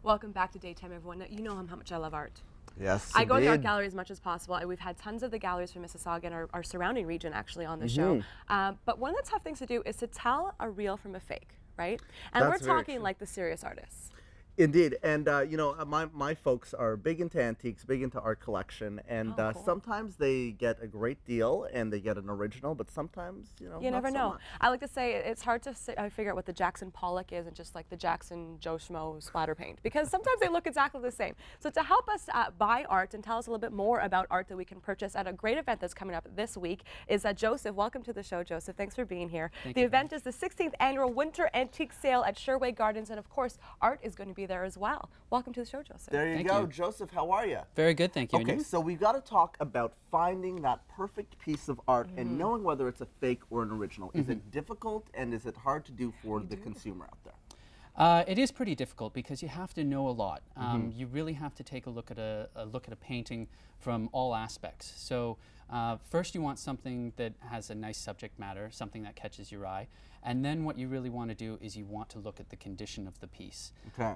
Welcome back to Daytime, everyone. Now, you know how much I love art. Yes, I go to indeed. art galleries as much as possible. We've had tons of the galleries from Mississauga and our surrounding region actually on the show. But one of the tough things to do is to tell a real from a fake, right? And That's we're very talking true. like the serious artists. Indeed, and you know, my folks are big into antiques, big into art collection, and Oh, cool. sometimes they get a great deal and they get an original, but sometimes, you know, You not never so know. much. I like to say it's hard to figure out what the Jackson Pollock is and just like the Jackson Joe Schmo splatter paint, because sometimes they look exactly the same. So to help us buy art and tell us a little bit more about art that we can purchase at a great event that's coming up this week is Joseph. Welcome to the show, Joseph. Thanks for being here. The event is the 16th annual Winter Antique Sale at Sherway Gardens, and of course, art is going to be there as well. Welcome to the show, Joseph. There you go, Joseph. How are you? Very good, thank you. Okay, so we've got to talk about finding that perfect piece of art and knowing whether it's a fake or an original. Is it difficult, and is it hard to do for the consumer out there? It is pretty difficult because you have to know a lot. You really have to take a look at a painting from all aspects. So first you want something that has a nice subject matter, something that catches your eye. And then what you really want to do is you want to look at the condition of the piece. Okay.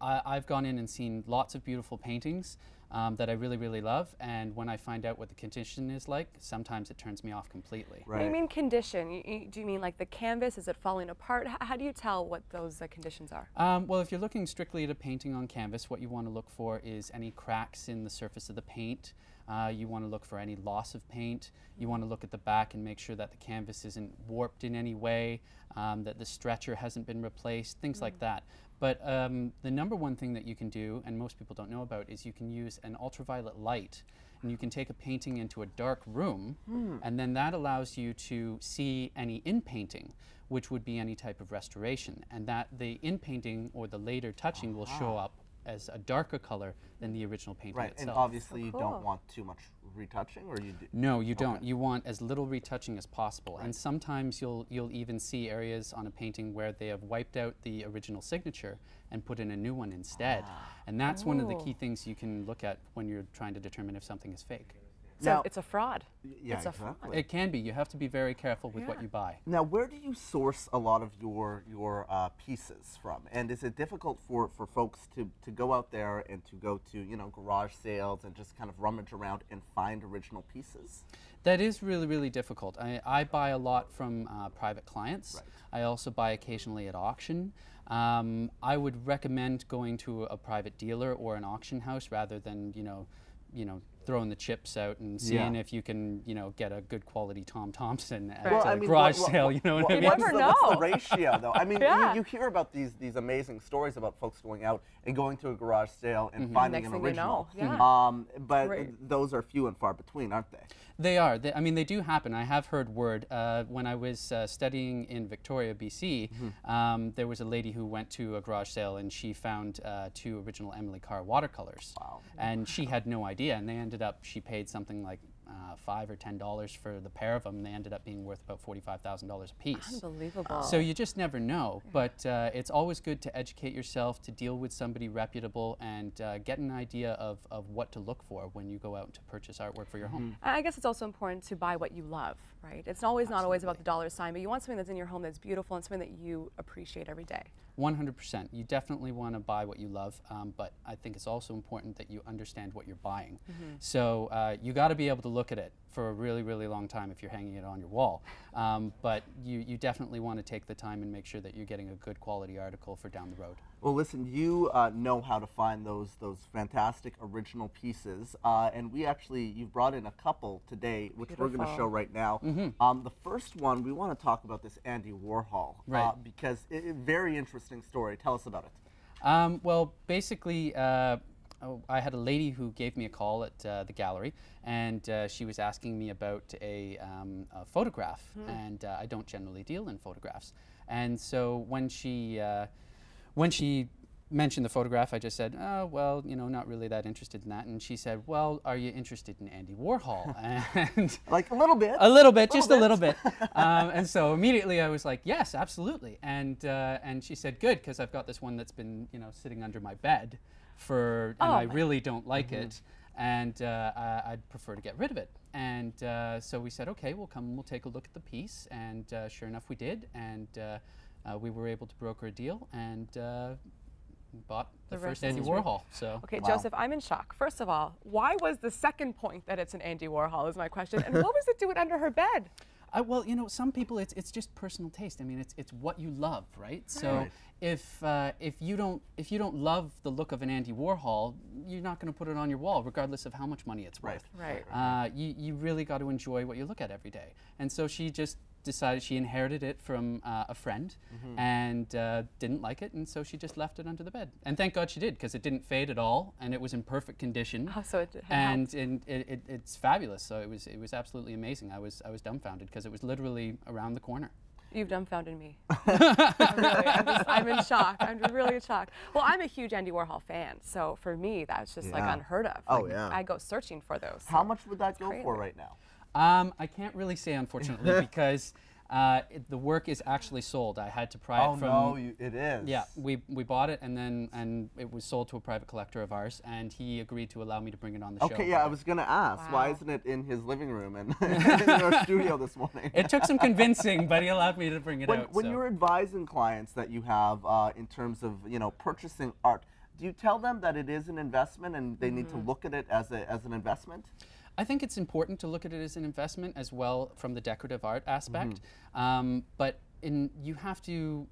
I've gone in and seen lots of beautiful paintings that I really, really love. And when I find out what the condition is like, sometimes it turns me off completely. What do you mean condition? Do you mean like the canvas? Is it falling apart? How do you tell what those conditions are? Well, if you're looking strictly at a painting on canvas, what you want to look for is any cracks in the surface of the paint. You want to look for any loss of paint. You want to look at the back and make sure that the canvas isn't warped in any way, that the stretcher hasn't been replaced, things like that. But the number one thing that you can do, and most people don't know about, is you can use an ultraviolet light. And you can take a painting into a dark room, and then that allows you to see any in-painting, which would be any type of restoration. And that the in-painting or the later touching will show up as a darker color than the original painting itself. And obviously you don't want too much retouching, or you do? No, you don't. You want as little retouching as possible. And sometimes you'll even see areas on a painting where they have wiped out the original signature and put in a new one instead. And that's one of the key things you can look at when you're trying to determine if something is fake. So Now, it's a fraud. Yeah, it's a exactly. fraud. It can be. You have to be very careful with what you buy. Now, where do you source a lot of your pieces from? And is it difficult for folks to go out there and to go to, you know, garage sales and just kind of rummage around and find original pieces? That is really, really difficult. I buy a lot from private clients. I also buy occasionally at auction. I would recommend going to a private dealer or an auction house rather than, you know, throwing the chips out and seeing if you can, you know, get a good quality Tom Thompson at a garage sale. You know what I mean? Never know. What's the ratio, though? I mean, you hear about these amazing stories about folks going out and going to a garage sale and finding an original. But those are few and far between, aren't they? They are. I mean, they do happen. I have heard word. When I was studying in Victoria, BC, there was a lady who went to a garage sale and she found 2 original Emily Carr watercolors. Wow. And she had no idea, and they ended up, she paid something like $5 or $10 for the pair of them, and they ended up being worth about $45,000 a piece. Unbelievable. So you just never know, but it's always good to educate yourself, to deal with somebody reputable, and get an idea of what to look for when you go out to purchase artwork for your home. I guess it's also important to buy what you love, right? It's always not always about the dollar sign, but you want something that's in your home that's beautiful and something that you appreciate every day. 100%. You definitely want to buy what you love, but I think it's also important that you understand what you're buying. So you got to be able to look at it for a really, really long time if you're hanging it on your wall. But you definitely want to take the time and make sure that you're getting a good quality article for down the road. Well, listen, you know how to find those fantastic original pieces, and you've brought in a couple today, which we're going to show right now. The first one, we want to talk about this Andy Warhol, because very interesting story. Tell us about it. Well, basically, I had a lady who gave me a call at the gallery, and she was asking me about a photograph, and I don't generally deal in photographs. And so when she mentioned the photograph, I just said, oh, well, you know, not really that interested in that. And she said, well, are you interested in Andy Warhol? And like a little bit? A little bit, just a little bit. And so immediately I was like, yes, absolutely. And she said, good, because I've got this one that's been, you know, sitting under my bed and I really don't like it. And I'd prefer to get rid of it. And so we said, okay, we'll come and we'll take a look at the piece. And sure enough, we did. And we were able to broker a deal. And bought the rest first is Andy history. Warhol. So Okay, Wow. Joseph, I'm in shock. First of all, why was the second point that it's an Andy Warhol is my question, and what was it doing under her bed? well, you know, some people it's just personal taste. I mean, it's what you love, right? So Right. if you don't love the look of an Andy Warhol, you're not going to put it on your wall, regardless of how much money it's worth. Right. You really got to enjoy what you look at every day. And so she just decided, she inherited it from a friend and didn't like it, and so she just left it under the bed. And thank God she did, because it didn't fade at all, and it was in perfect condition. Oh, so it and it's fabulous. So it was absolutely amazing. I was dumbfounded because it was literally around the corner. You've dumbfounded me. I'm in shock. I'm really in shock. Well, I'm a huge Andy Warhol fan, so for me, that's just like Yeah. unheard of. Oh, Like, yeah. I go searching for those. How much would that go crazy. for right now? I can't really say, unfortunately, because the work is actually sold. I had to pry it from. It is. Yeah, we bought it, and it was sold to a private collector of ours, and he agreed to allow me to bring it on the show. Okay, yeah, I was gonna ask, why Wow. isn't it in his living room and in our studio this morning? It took some convincing, but he allowed me to bring it out. When so. you're advising clients that you have in terms of purchasing art, do you tell them that it is an investment and they need to look at it as an investment? I think it's important to look at it as an investment as well from the decorative art aspect, but you have to,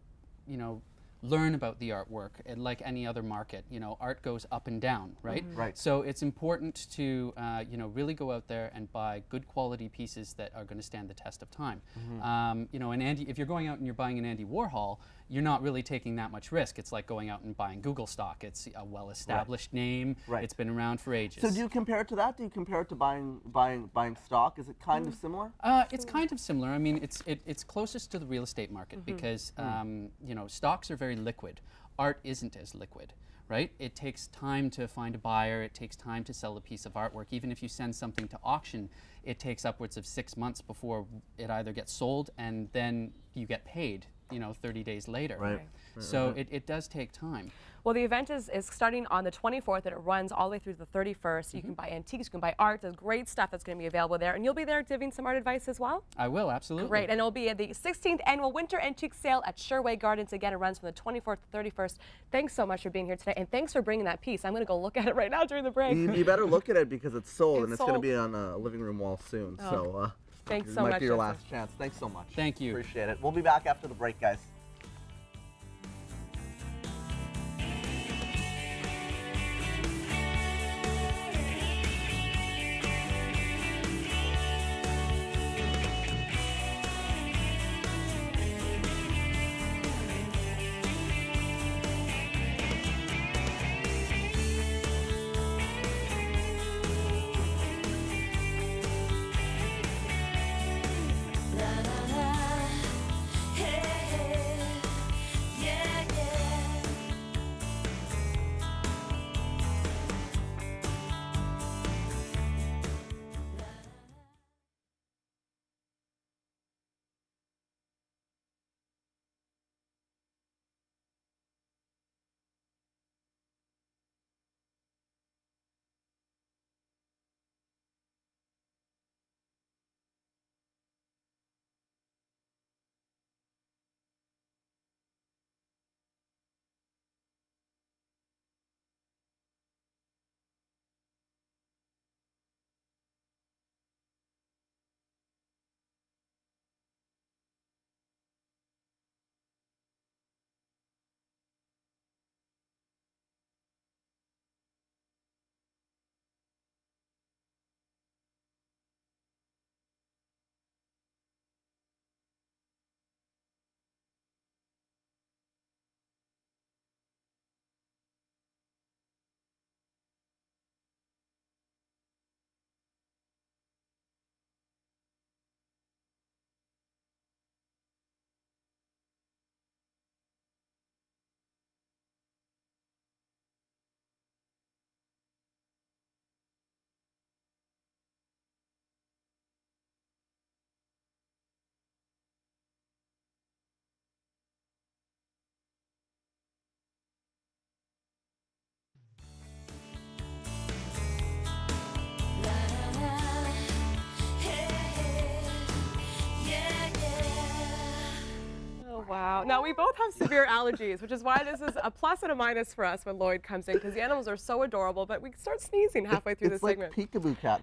learn about the artwork. And like any other market, art goes up and down, right? Right. So it's important to, really go out there and buy good quality pieces that are going to stand the test of time. And Andy, if you're going out and you're buying an Andy Warhol, you're not really taking that much risk. It's like going out and buying Google stock. It's a well-established name. Right. It's been around for ages. So do you compare it to that? Do you compare it to buying stock? Is it kind of similar? It's kind of similar. I mean, it's closest to the real estate market because stocks are very liquid. Art isn't as liquid, right? It takes time to find a buyer. It takes time to sell a piece of artwork. Even if you send something to auction, it takes upwards of 6 months before it either gets sold and then you get paid, 30 days later. Right. So it does take time. Well, the event is starting on the 24th and it runs all the way through the 31st. You can buy antiques, you can buy art. There's great stuff that's going to be available there. And you'll be there giving some art advice as well? I will, absolutely. Great. And it'll be at the 16th Annual Winter Antique Sale at Sherway Gardens. Again, it runs from the 24th to 31st. Thanks so much for being here today. And thanks for bringing that piece. I'm going to go look at it right now during the break. You better look at it because it's sold and It's it's going to sold. be on a living room wall soon. Oh. So Thanks this so might much, be your Joseph. last chance. Thanks so much. Thank you. Appreciate it. We'll be back after the break, guys. Hey, hey. Wow. Now, we both have severe allergies, which is why this is a plus and a minus for us when Lloyd comes in, because the animals are so adorable, but we start sneezing halfway through the segment. It's like Peekaboo Cat.